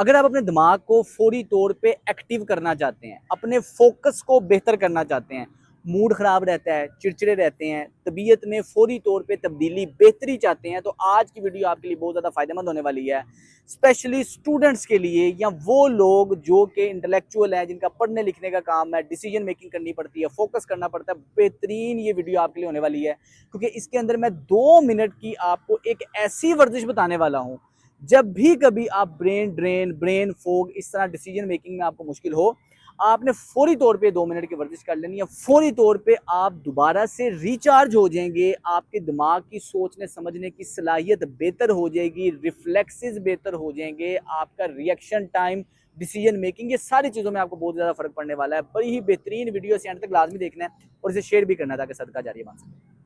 अगर आप अपने दिमाग को फौरी तौर पे एक्टिव करना चाहते हैं, अपने फोकस को बेहतर करना चाहते हैं, मूड ख़राब रहता है, चिड़चिड़े रहते हैं, तबीयत में फौरी तौर पे तब्दीली, बेहतरी चाहते हैं, तो आज की वीडियो आपके लिए बहुत ज़्यादा फ़ायदेमंद होने वाली है। स्पेशली स्टूडेंट्स के लिए या वो लोग जो कि इंटेलेक्चुअल हैं, जिनका पढ़ने लिखने का काम है, डिसीजन मेकिंग करनी पड़ती है, फोकस करना पड़ता है। बेहतरीन ये वीडियो आपके लिए होने वाली है, क्योंकि इसके अंदर मैं 2 मिनट की आपको एक ऐसी वर्जिश बताने वाला हूँ। जब भी कभी आप ब्रेन ड्रेन, ब्रेन फोग, इस तरह डिसीजन मेकिंग में आपको मुश्किल हो, आपने फौरी तौर पे 2 मिनट की वर्जिश कर लेनी है। फौरी तौर पे आप दोबारा से रिचार्ज हो जाएंगे, आपके दिमाग की सोचने समझने की सलाहियत बेहतर हो जाएगी, रिफ्लेक्सेस बेहतर हो जाएंगे, आपका रिएक्शन टाइम, डिसीजन मेकिंग, ये सारी चीज़ों में आपको बहुत ज़्यादा फर्क पड़ने वाला है। बड़ी ही बेहतरीन वीडियो से एंड तक लाजमी देखना है और इसे शेयर भी करना है ताकि सदका जारी बन सके।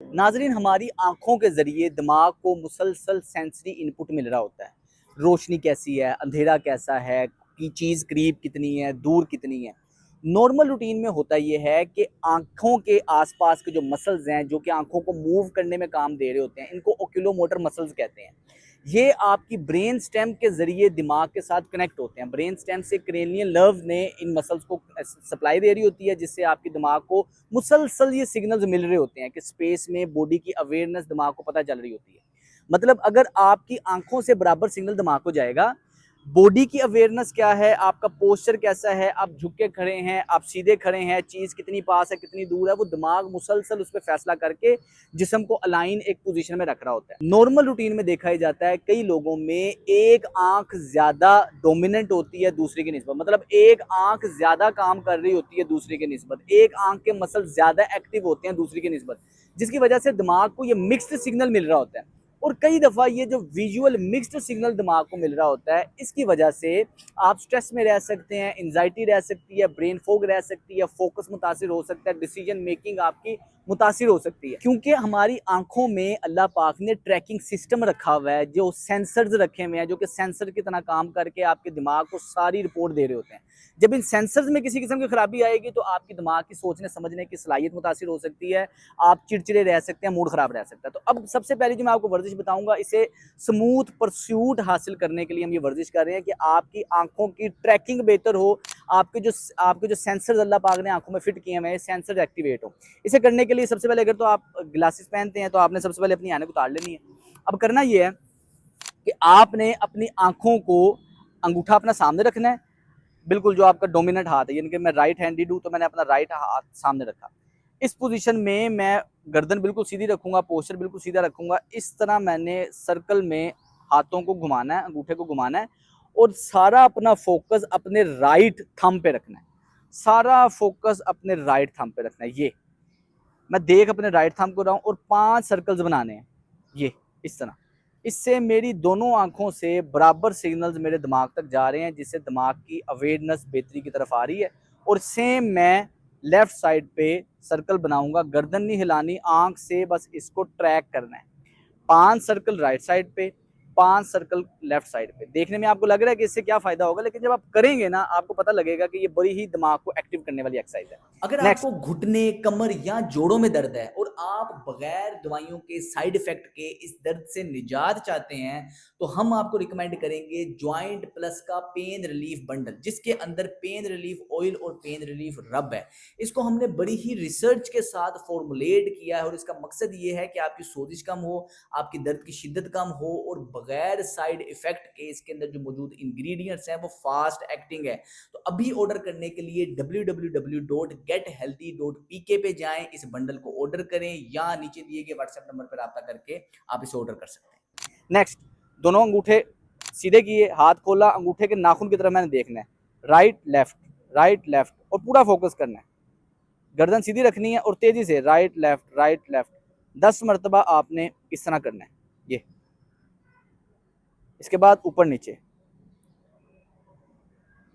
नाजरीन, हमारी आंखों के जरिए दिमाग को मुसलसल सेंसरी इनपुट मिल रहा होता है। रोशनी कैसी है, अंधेरा कैसा है, की चीज़ करीब कितनी है, दूर कितनी है। नॉर्मल रूटीन में होता यह है कि आंखों के आसपास के जो मसल्स हैं, जो कि आंखों को मूव करने में काम दे रहे होते हैं, इनको ओक्यूलोमोटर मसल्स कहते हैं। ये आपकी ब्रेन स्टेम के जरिए दिमाग के साथ कनेक्ट होते हैं। ब्रेन स्टेम से क्रेनियल नर्व ने इन मसल्स को सप्लाई दे रही होती है, जिससे आपके दिमाग को मुसलसल ये सिग्नल्स मिल रहे होते हैं कि स्पेस में बॉडी की अवेयरनेस दिमाग को पता चल रही होती है। मतलब अगर आपकी आंखों से बराबर सिग्नल दिमाग को जाएगा, बॉडी की अवेयरनेस क्या है, आपका पोस्चर कैसा है, आप झुक के खड़े हैं, आप सीधे खड़े हैं, चीज़ कितनी पास है, कितनी दूर है, वो दिमाग मुसलसल उस पर फैसला करके जिस्म को अलाइन एक पोजीशन में रख रहा होता है। नॉर्मल रूटीन में देखा ही जाता है कई लोगों में एक आंख ज़्यादा डोमिनेंट होती है दूसरे की निस्बत, मतलब एक आंख ज़्यादा काम कर रही होती है दूसरे की निस्बत, एक आंख के मसल ज़्यादा एक्टिव होते हैं दूसरे की निस्बत, जिसकी वजह से दिमाग को ये मिक्स्ड सिग्नल मिल रहा होता है। और कई दफ़ा ये जो विजुअल मिक्स्ड सिग्नल दिमाग को मिल रहा होता है, इसकी वजह से आप स्ट्रेस में रह सकते हैं, एंजाइटी रह सकती है, ब्रेन फोग रह सकती है, फोकस मुतासिर हो सकता है, डिसीजन मेकिंग आपकी मुतासिर हो सकती है। क्योंकि हमारी आंखों में अल्लाह पाक ने ट्रैकिंग सिस्टम रखा हुआ है, जो सेंसर्स रखे हुए हैं, जो कि सेंसर की तरह काम करके आपके दिमाग को सारी रिपोर्ट दे रहे होते हैं। जब इन सेंसर्स में किसी किस्म की खराबी आएगी तो आपकी दिमाग की सोचने समझने की सलाहियत मुतासिर हो सकती है, आप चिड़चिड़े रह सकते हैं, मूड खराब रह सकता है। तो अब सबसे पहले जो मैं आपको वर्जिश बताऊंगा, इसे स्मूथ परस्यूट हासिल करने के लिए हम ये वर्जिश कर रहे हैं कि आपकी आंखों की ट्रैकिंग बेहतर हो, आपके जो सेंसर्स अल्लाह पाक ने आंखों में फिट किए हैं, सेंसर एक्टिवेट हो। इसे करने के लिए सबसे पहले, अगर तो आप ग्लासेस पहनते हैं तो आपने सबसे पहले अपनी आंखें उतार लेनी है। अब करना ये है कि आपने अपनी आंखों को, अंगूठा अपना सामने रखना है, बिल्कुल जो आपका डोमिनेंट हाथ है, यानी कि मैं राइट हैंडेड हूँ तो मैंने अपना राइट हाथ सामने रखा। इस पोजीशन में मैं गर्दन बिल्कुल सीधी रखूंगा, पोस्चर बिल्कुल सीधा रखूंगा। इस तरह मैंने सर्कल में हाथों को घुमाना है, अंगूठे को घुमाना है और सारा अपना फोकस अपने राइट थंब पे रखना है। सारा फोकस अपने राइट थंब पे रखना है। ये मैं देख अपने राइट थंब को रहा हूँ और 5 सर्कल्स बनाने हैं, ये इस तरह। इससे मेरी दोनों आंखों से बराबर सिग्नल्स मेरे दिमाग तक जा रहे हैं, जिससे दिमाग की अवेयरनेस बेहतरी की तरफ आ रही है। और सेम मैं लेफ्ट साइड पे सर्कल बनाऊंगा, गर्दन नहीं हिलानी, आंख से बस इसको ट्रैक करना है। 5 सर्कल राइट साइड पे, 5 सर्कल लेफ्ट साइड पे। देखने में आपको लग रहा है कि इससे क्या फायदा होगा, लेकिन जब आप करेंगे ना, आपको पता लगेगा कि ये बड़ी ही दिमाग को एक्टिव करने वाली एक्सरसाइज है। अगर नेक्स्ट, आपको घुटने, कमर या जोड़ों में दर्द है और आप बगैर दवाइयों के साइड इफेक्ट के इस दर्द से निजात चाहते हैं, तो हम आपको रिकमेंड करेंगे जॉइंट प्लस का पेन रिलीफ बंडल, जिसके अंदर पेन रिलीफ ऑयल और पेन रिलीफ रब है। इसको हमने बड़ी ही रिसर्च के साथ फॉर्मुलेट किया है और इसका मकसद ये है कि आपकी सोजिश कम हो, आपकी दर्द की शिद्दत कम हो और बगैर साइड इफेक्ट के इसके अंदर जो मौजूद इंग्रेडिएंट्स हैं वो फास्ट एक्टिंग है। तो अभी ऑर्डर करने के लिए www.gethealthy.pk पे जाएं, इस बंडल को ऑर्डर करें या नीचे दिए गए व्हाट्सएप नंबर पर रब्ता करके आप इसे ऑर्डर कर सकते हैं। नेक्स्ट, दोनों अंगूठे सीधे किए, हाथ खोला, अंगूठे के नाखून की तरफ मैंने देखना है, राइट लेफ्ट, राइट लेफ्ट, और पूरा फोकस करना है। गर्दन सीधी रखनी है और तेजी से राइट लेफ्ट, राइट लेफ्ट 10 मरतबा आपने इस तरह करना है। ये इसके बाद ऊपर नीचे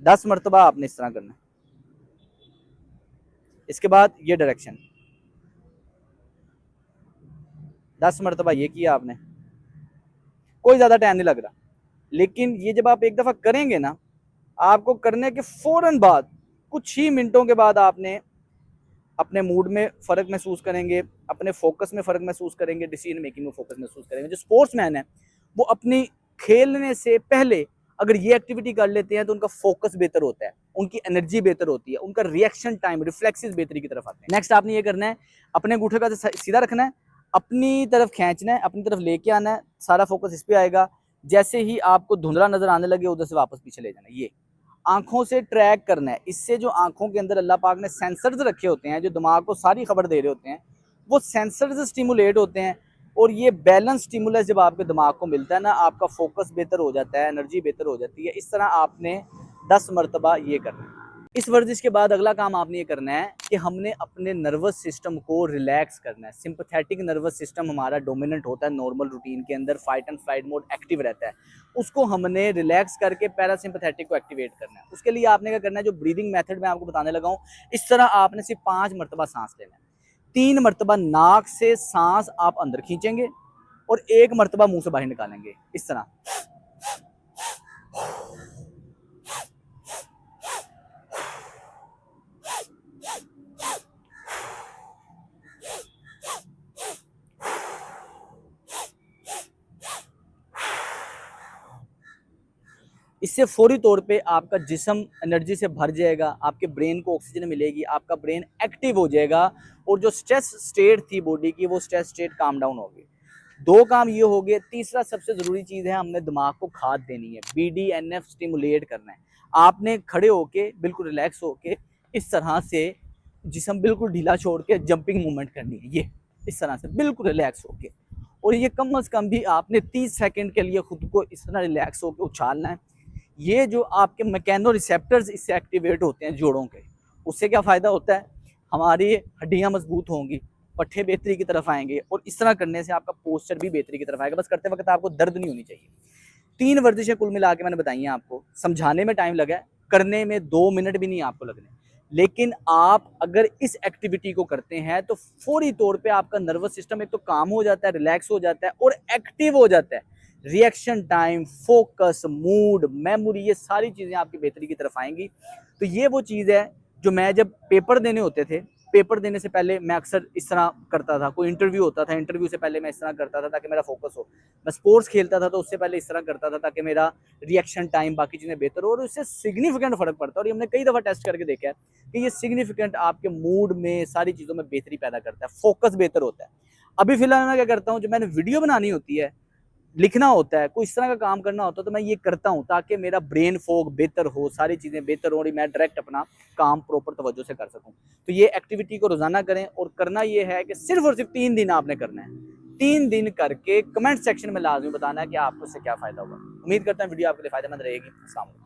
10 मरतबा आपने इस तरह करना है। इसके बाद ये डायरेक्शन 10 मरतबा ये किया आपने। कोई ज़्यादा टाइम नहीं लग रहा, लेकिन ये जब आप एक दफ़ा करेंगे ना, आपको करने के फ़ौरन बाद कुछ ही मिनटों के बाद आपने अपने मूड में फ़र्क महसूस करेंगे, अपने फोकस में फ़र्क महसूस करेंगे, डिसीजन मेकिंग में फोकस महसूस करेंगे। जो स्पोर्ट्समैन है वो अपनी खेलने से पहले अगर ये एक्टिविटी कर लेते हैं तो उनका फोकस बेहतर होता है, उनकी एनर्जी बेहतर होती है, उनका रिएक्शन टाइम, रिफ्लेक्सेस बेहतरी की तरफ आते हैं। नेक्स्ट आपने ये करना है, अपने अंगूठे का सीधा रखना है, अपनी तरफ खींचना है, अपनी तरफ लेके आना है, सारा फोकस इस पे आएगा। जैसे ही आपको धुंधला नजर आने लगे उधर से वापस पीछे ले जाना है। ये आंखों से ट्रैक करना है। इससे जो आंखों के अंदर अल्लाह पाक ने सेंसर्स रखे होते हैं जो दिमाग को सारी खबर दे रहे होते हैं, वो सेंसर्स स्टिमुलेट होते हैं और ये बैलेंस स्टिमुलस जब आपके दिमाग को मिलता है ना, आपका फोकस बेहतर हो जाता है, एनर्जी बेहतर हो जाती है। इस तरह आपने 10 मरतबा ये करना है। इस वर्जिश के बाद अगला काम आपने ये करना है कि हमने अपने नर्वस सिस्टम को रिलैक्स करना है। सिंपैथेटिक नर्वस सिस्टम हमारा डोमिनेंट होता है नॉर्मल रूटीन के अंदर, fight and flight mode active रहता है, उसको हमने रिलैक्स करके पैरासिम्पैथेटिक को एक्टिवेट करना है। उसके लिए आपने क्या करना है, जो ब्रीदिंग मेथड मैं आपको बताने लगा हूँ, इस तरह आपने सिर्फ 5 मरतबा सांस लेना है। 3 मरतबा नाक से सांस आप अंदर खींचेंगे और 1 मरतबा मुंह से बाहर निकालेंगे, इस तरह। इससे फौरी तौर पे आपका जिस्म एनर्जी से भर जाएगा, आपके ब्रेन को ऑक्सीजन मिलेगी, आपका ब्रेन एक्टिव हो जाएगा और जो स्ट्रेस स्टेट थी बॉडी की, वो स्ट्रेस स्टेट काम डाउन होगी। 2 काम ये हो गए। तीसरा सबसे ज़रूरी चीज़ है, हमने दिमाग को खाद देनी है, BDNF स्टिमुलेट करना है। आपने खड़े होके बिल्कुल रिलैक्स होके इस तरह से जिस्म बिल्कुल ढीला छोड़ के जंपिंग मूवमेंट करनी है, ये इस तरह से बिल्कुल रिलैक्स होके। और ये कम अज़ कम भी आपने 30 सेकंड के लिए खुद को इस तरह रिलैक्स होकर उछालना है। ये जो आपके मैकेनो रिसेप्टर्स इससे एक्टिवेट होते हैं जोड़ों के, उससे क्या फ़ायदा होता है, हमारी हड्डियां मजबूत होंगी, पट्टे बेहतरी की तरफ आएंगे और इस तरह करने से आपका पोस्चर भी बेहतरी की तरफ आएगा। बस करते वक्त आपको दर्द नहीं होनी चाहिए। 3 वर्जिशें कुल मिला के मैंने बताई हैं आपको, समझाने में टाइम लगा है, करने में 2 मिनट भी नहीं आपको लगने। लेकिन आप अगर इस एक्टिविटी को करते हैं तो फौरी तौर पे आपका नर्वस सिस्टम एक तो काम हो जाता है, रिलैक्स हो जाता है और एक्टिव हो जाता है। Reaction time, focus, mood, memory, ये सारी चीज़ें आपकी बेहतरी की तरफ आएंगी। तो ये वो चीज़ है जो मैं जब पेपर देने होते थे, पेपर देने से पहले मैं अक्सर इस तरह करता था। कोई इंटरव्यू होता था, इंटरव्यू से पहले मैं इस तरह करता था ताकि मेरा फोकस हो। मैं स्पोर्ट्स खेलता था तो उससे पहले इस तरह करता था ताकि मेरा रिएक्शन टाइम, बाकी चीज़ें बेहतर हो और उससे सिग्निफिकेंट फ़र्क पड़ता है। और ये हमने कई दफ़ा टेस्ट करके देखा है कि ये सिग्निफिकेंट आपके मूड में, सारी चीज़ों में बेहतरी पैदा करता है, फोकस बेहतर होता है। अभी फ़िलहाल मैं क्या करता हूँ, जब मैंने वीडियो बनानी होती है, लिखना होता है, कोई इस तरह का काम करना होता है, तो मैं ये करता हूँ ताकि मेरा ब्रेन फोक बेहतर हो, सारी चीज़ें बेहतर हो और मैं डायरेक्ट अपना काम प्रॉपर तवज्जो से कर सकूँ। तो ये एक्टिविटी को रोज़ाना करें और करना ये है कि सिर्फ और सिर्फ 3 दिन आपने करना है। 3 दिन करके कमेंट सेक्शन में लाजमी बताना है कि आपको इससे क्या फ़ायदा हुआ। उम्मीद करता हूँ वीडियो आपके लिए फ़ायदेमंद रहेगी। अस्सलाम वालेकुम।